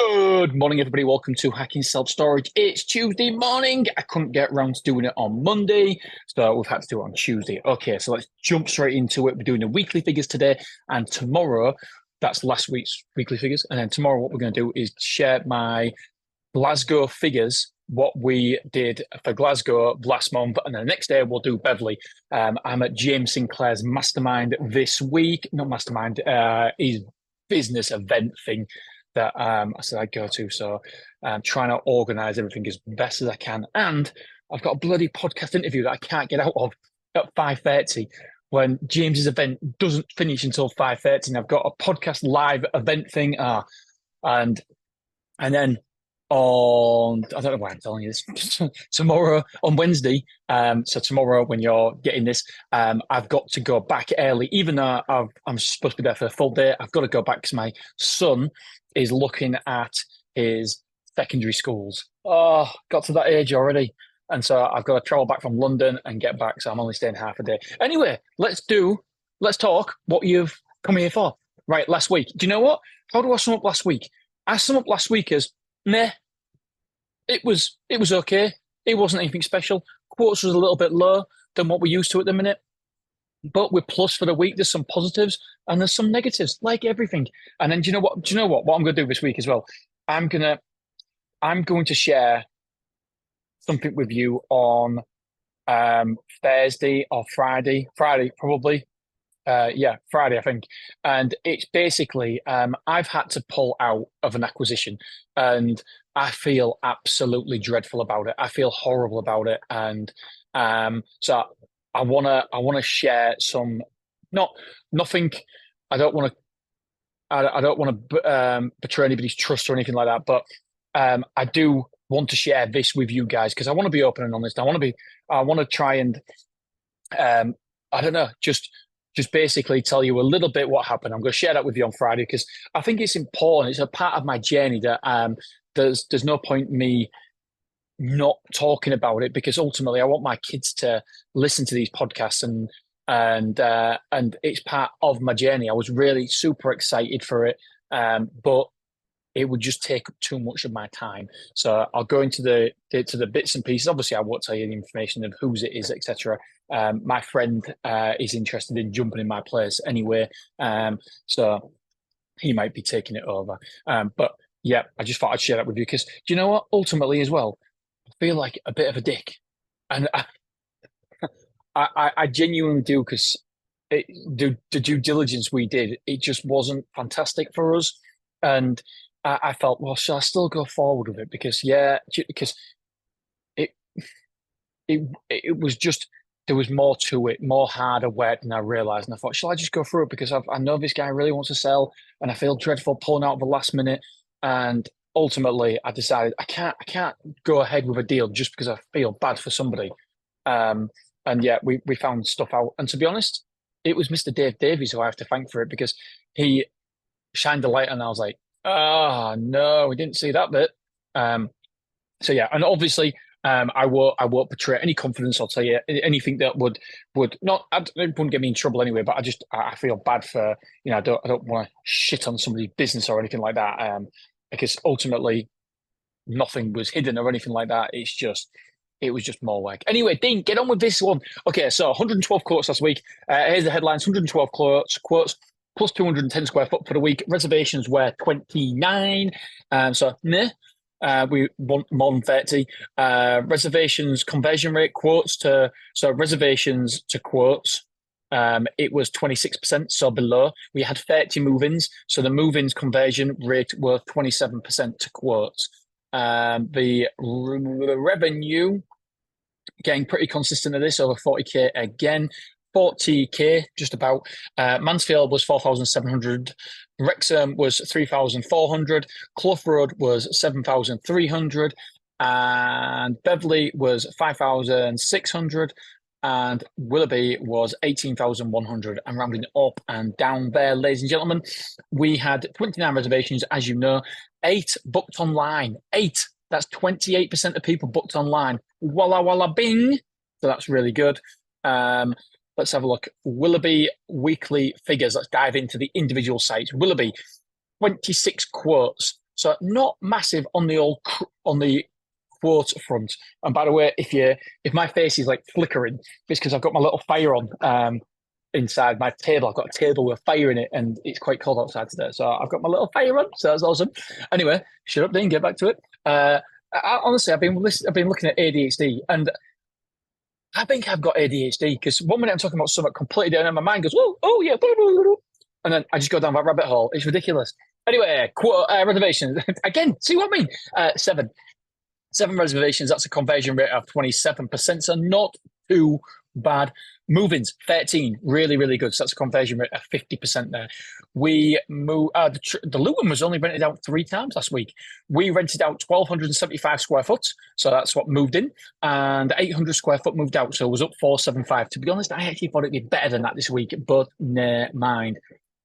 Good morning, everybody. Welcome to Hacking Self Storage. It's Tuesday morning. I couldn't get around to doing it on Monday, so we've had to do it on Tuesday. Okay, so let's jump straight into it. We're doing the weekly figures today, and tomorrow, that's last week's weekly figures. And then tomorrow, what we're going to do is share my Glasgow figures, what we did for Glasgow last month, and then the next day we'll do Beverley. I'm at James Sinclair's mastermind this week, not mastermind, his business event thing that I said I'd go to. So I'm trying to organise everything as best as I can. And I've got a bloody podcast interview that I can't get out of at 5:30 when James's event doesn't finish until 5:30. And I've got a podcast live event thing. And then on, I don't know why I'm telling you this, tomorrow on Wednesday. So tomorrow when you're getting this, I've got to go back early, even though I'm supposed to be there for a full day. I've got to go back because my son is looking at his secondary schools. Oh, got to that age already. And so I've got to travel back from London and get back. So I'm only staying half a day. Anyway, let's talk what you've come here for. Right, last week. Do you know what? How do I sum up last week? I sum up last week as meh. It was okay. It wasn't anything special. Quotes was a little bit low than what we're used to at the minute. But we're plus for the week. There's some positives and there's some negatives, like everything. And then do you know what? What I'm going to do this week as well? I'm going to share something with you on Thursday or Friday. Friday probably. Friday, I think. And it's basically I've had to pull out of an acquisition, and I feel absolutely dreadful about it. I feel horrible about it, and so I wanna share some nothing. I don't want to betray anybody's trust or anything like that, but I do want to share this with you guys because I want to be open and honest. I want to try and I don't know, just basically tell you a little bit what happened. I'm going to share that with you on Friday because I think it's important. It's a part of my journey that there's no point me not talking about it because ultimately I want my kids to listen to these podcasts and it's part of my journey. I was really super excited for it, but it would just take up too much of my time. So I'll go into the bits and pieces. Obviously, I won't tell you the information of whose it is, etc. My friend is interested in jumping in my place anyway, so he might be taking it over. But yeah, I just thought I'd share that with you because do you know what? Ultimately, as well, I feel like a bit of a dick, and I genuinely do because the due diligence we did, it just wasn't fantastic for us, and I felt, well, shall I still go forward with it? Because it it was just there was more to it, more harder work than I realized. And I thought, shall I just go through it? Because I know this guy really wants to sell, and I feel dreadful pulling out at the last minute. And ultimately, I decided I can't go ahead with a deal just because I feel bad for somebody. And yeah, we found stuff out. And to be honest, it was Mr. Dave Davies who I have to thank for it because he shined the light, and I was like, oh no, we didn't see that bit. So yeah, and obviously, I won't betray any confidence. I'll tell you anything that would not, it wouldn't get me in trouble anyway. But I feel bad for I don't want to shit on somebody's business or anything like that. Because ultimately, nothing was hidden or anything like that. It was just more work. Anyway, Dean, get on with this one. Okay, so 112 quotes last week. Here's the headlines: 112 quotes plus 210 square foot for the week. Reservations were 29. So meh. We want more than 30. Reservations conversion rate reservations to quotes. It was 26%, so below. We had 30 move-ins, so the move-ins conversion rate was 27% to quotes. The revenue getting pretty consistent at this, over 40k again. 40k, just about. Mansfield was 4,700. Wrexham was 3,400. Clough Road was 7,300. And Beverley was 5,600. And Willoughby was 18,100. I'm rounding up and down there, ladies and gentlemen. We had 29 reservations, as you know. 8 booked online. 8. That's 28% of people booked online. Walla walla bing. So that's really good. Let's have a look. Willoughby weekly figures. Let's dive into the individual sites. Willoughby, 26 quotes. So not massive on the on the quote front. And by the way, if my face is like flickering, it's because I've got my little fire on inside my table. I've got a table with fire in it, and it's quite cold outside today. So I've got my little fire on. So that's awesome. Anyway, shut up, Dean. Get back to it. Honestly, I've been looking at ADHD, and I think I've got ADHD because one minute I'm talking about something completely different, and my mind goes, oh yeah, blah, blah, blah, blah. And then I just go down that rabbit hole. It's ridiculous. Anyway, reservations again. See what I mean? Seven reservations. That's a conversion rate of 27%. So not too bad. Move-ins 13, really, really good. So that's a conversion rate of 50% there. We the Luton was only rented out 3 times last week. We rented out 1,275 square foot, so that's what moved in, and 800 square foot moved out, so it was up 475. To be honest, I actually thought it'd be better than that this week, but never mind.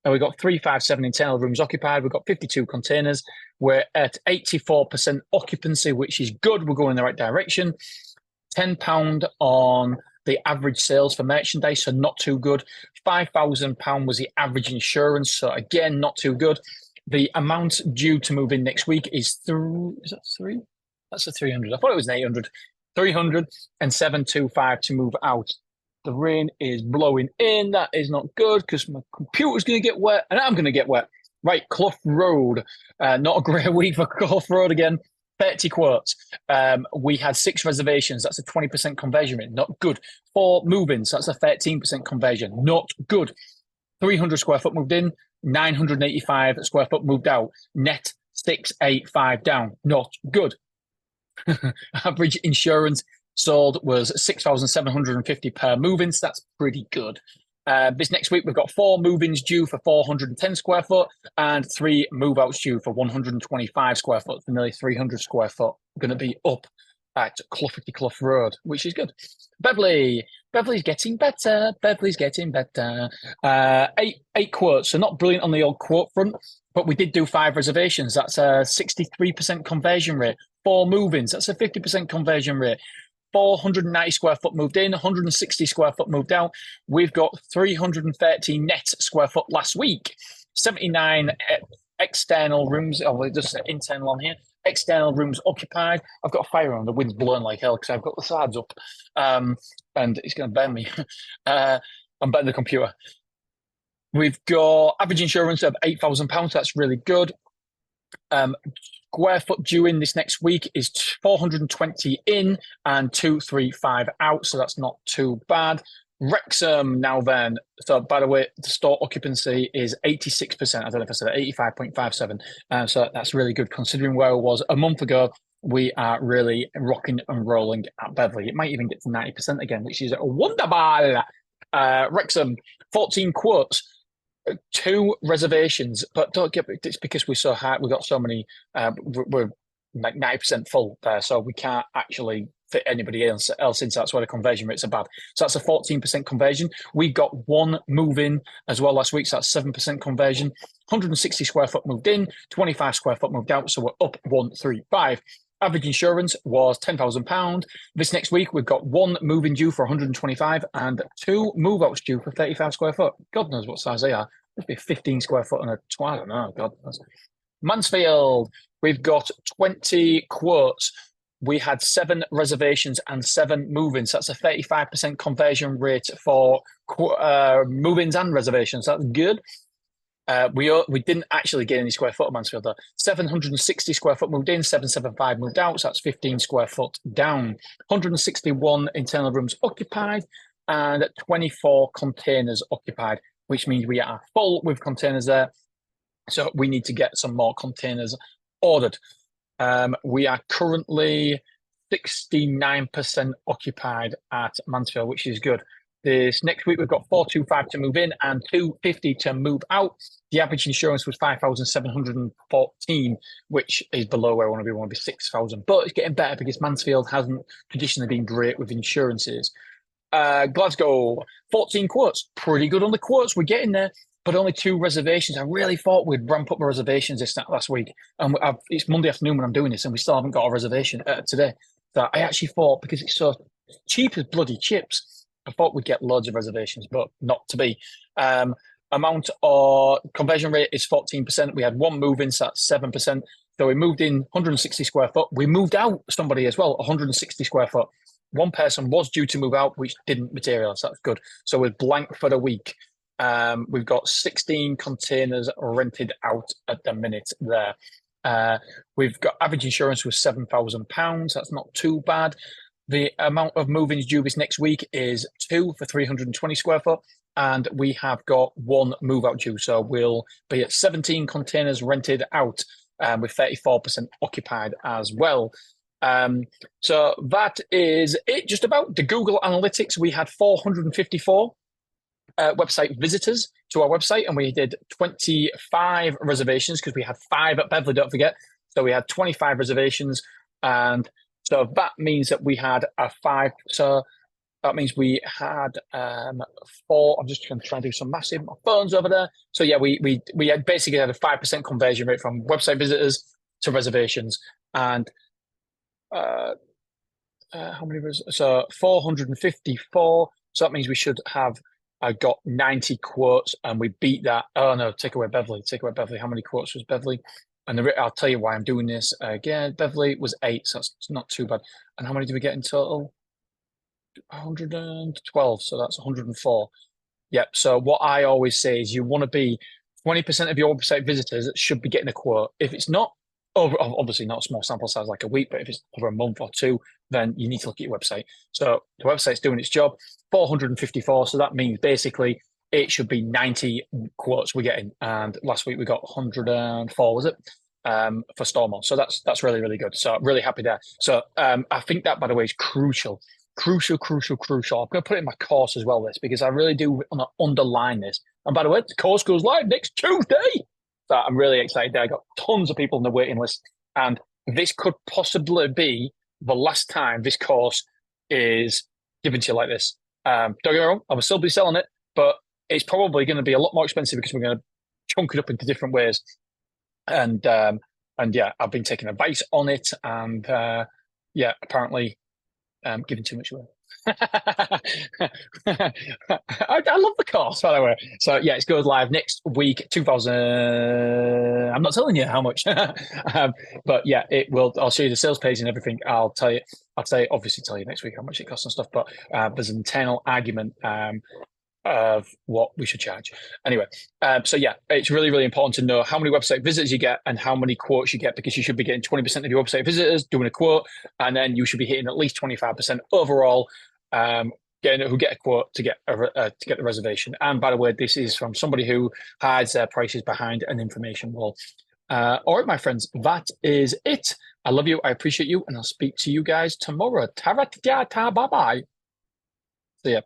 And we got 357 internal rooms occupied. We've got 52 containers. We're at 84% occupancy, which is good. We're going in the right direction. £10 on the average sales for merchandise, so not too good. £5,000 was the average insurance, so again, not too good. The amount due to move in next week is is that 3? That's a 300. I thought it was an 800. 300 and 725 to move out. The rain is blowing in. That is not good because my computer's going to get wet and I'm going to get wet. Right, Clough Road. Not a great week for Clough Road again. 30 quotes. We had 6 reservations. That's a 20% conversion rate. Not good. 4 move-ins. That's a 13% conversion. Not good. 300 square foot moved in. 985 square foot moved out. Net 685 down. Not good. Average insurance sold was 6,750 per move-in. So that's pretty good. This next week, we've got 4 move-ins due for 410 square foot and 3 move-outs due for 125 square foot, for nearly 300 square foot. Going to be up at Clough Road, which is good. Beverley's getting better. Beverley's getting better. 8 quotes, so not brilliant on the old quote front, but we did do 5 reservations. That's a 63% conversion rate. 4 move-ins, that's a 50% conversion rate. 490 square foot moved in, 160 square foot moved out. We've got 330 net square foot last week, 79 external rooms, just internal on here, external rooms occupied. I've got a fire on, the wind's blowing like hell because I've got the sides up and it's going to burn me. I'm burning the computer. We've got average insurance of £8,000. That's really good. Square foot due in this next week is 420 in and 235 out, so that's not too bad. Wrexham now then. So by the way, the store occupancy is 86%. I don't know if I said 85.57. So that's really good considering where I was a month ago. We are really rocking and rolling at Beverley. It might even get to 90% again, which is wonderful. Wrexham, 14 quotes. 2 reservations, but don't get it's because we're so high. We've got so many. We're like 90% full there, so we can't actually fit anybody else into. That's why the conversion rates are bad. So that's a 14% conversion. We got 1 move in as well last week, so that's 7% conversion. 160 square foot moved in, 25 square foot moved out, so we're up 135. Average insurance was £10,000. This next week, we've got 1 move-in due for 125 and 2 move-outs due for 35 square foot. God knows what size they are. Must be 15 square foot and I don't know. God knows. Mansfield, we've got 20 quotes. We had 7 reservations and 7 move-ins. That's a 35% conversion rate for move-ins and reservations. That's good. We didn't actually get any square foot of Mansfield though. 760 square foot moved in, 775 moved out, so that's 15 square foot down. 161 internal rooms occupied and 24 containers occupied, which means we are full with containers there. So we need to get some more containers ordered. We are currently 69% occupied at Mansfield, which is good. This next week, we've got 425 to move in and 250 to move out. The average insurance was 5,714, which is below where I want to be. I want to be 6,000, but it's getting better because Mansfield hasn't traditionally been great with insurances. Glasgow, 14 quotes. Pretty good on the quotes. We're getting there, but only 2 reservations. I really thought we'd ramp up the reservations last week. And it's Monday afternoon when I'm doing this, and we still haven't got a reservation today. So I actually thought, because it's so cheap as bloody chips, I thought we'd get loads of reservations, but not to be. amount or conversion rate is 14%. We had one move in, so that's 7%. So we moved in 160 square foot. We moved out somebody as well, 160 square foot. One person was due to move out, which didn't materialize. That's good. So we're blank for the week. We've got 16 containers rented out at the minute there. We've got average insurance was £7,000. That's not too bad. The amount of move-ins due this next week is 2 for 320 square foot. And we have got one move-out due. So we'll be at 17 containers rented out with 34% occupied as well. So that is it just about. The Google Analytics, we had 454 website visitors to our website, and we did 25 reservations because we had 5 at Beverly, don't forget. So we had 25 reservations, and so that means that we had a 5. So that means we had 4. I'm just going to try and do some massive. My phone's over there. So yeah, we had basically had a 5% conversion rate from website visitors to reservations, and how many was so 454. So that means we should have got 90 quotes, and we beat that. Oh no, take away Beverly. How many quotes was Beverly? And I'll tell you why I'm doing this again. Beverly was 8, so that's not too bad. And how many did we get in total? 112, so that's 104. Yep. So what I always say is you want to be 20% of your website visitors should be getting a quote. If it's not over, obviously not a small sample size like a week, but if it's over a month or 2, then you need to look at your website. So the website's doing its job. 454. So that means basically it should be 90 quotes we're getting. And last week we got 104, was it? For Stormont. So that's really, really good. So I'm really happy there. So I think that, by the way, is crucial. Crucial. I'm going to put it in my course as well, this, because I really do want to underline this. And by the way, the course goes live next Tuesday. So I'm really excited there. I got tons of people on the waiting list, and this could possibly be the last time this course is given to you like this. Don't get me wrong, I will still be selling it, but it's probably going to be a lot more expensive because we're going to chunk it up into different ways. And yeah, I've been taking advice on it, and yeah, apparently giving too much away. I love the course, by the way. So yeah, it goes live next week. 2000. I'm not telling you how much, but yeah, it will. I'll show you the sales page and everything. I'll tell you. Obviously tell you next week how much it costs and stuff. But there's an internal argument of what we should charge. Anyway, so yeah, it's really, really important to know how many website visitors you get and how many quotes you get, because you should be getting 20% of your website visitors doing a quote, and then you should be hitting at least 25% overall who get a quote to get the reservation. And by the way, this is from somebody who hides their prices behind an information wall. All right, my friends, that is it. I love you. I appreciate you, and I'll speak to you guys tomorrow. Ta-ra-ta-ta, bye-bye. See ya.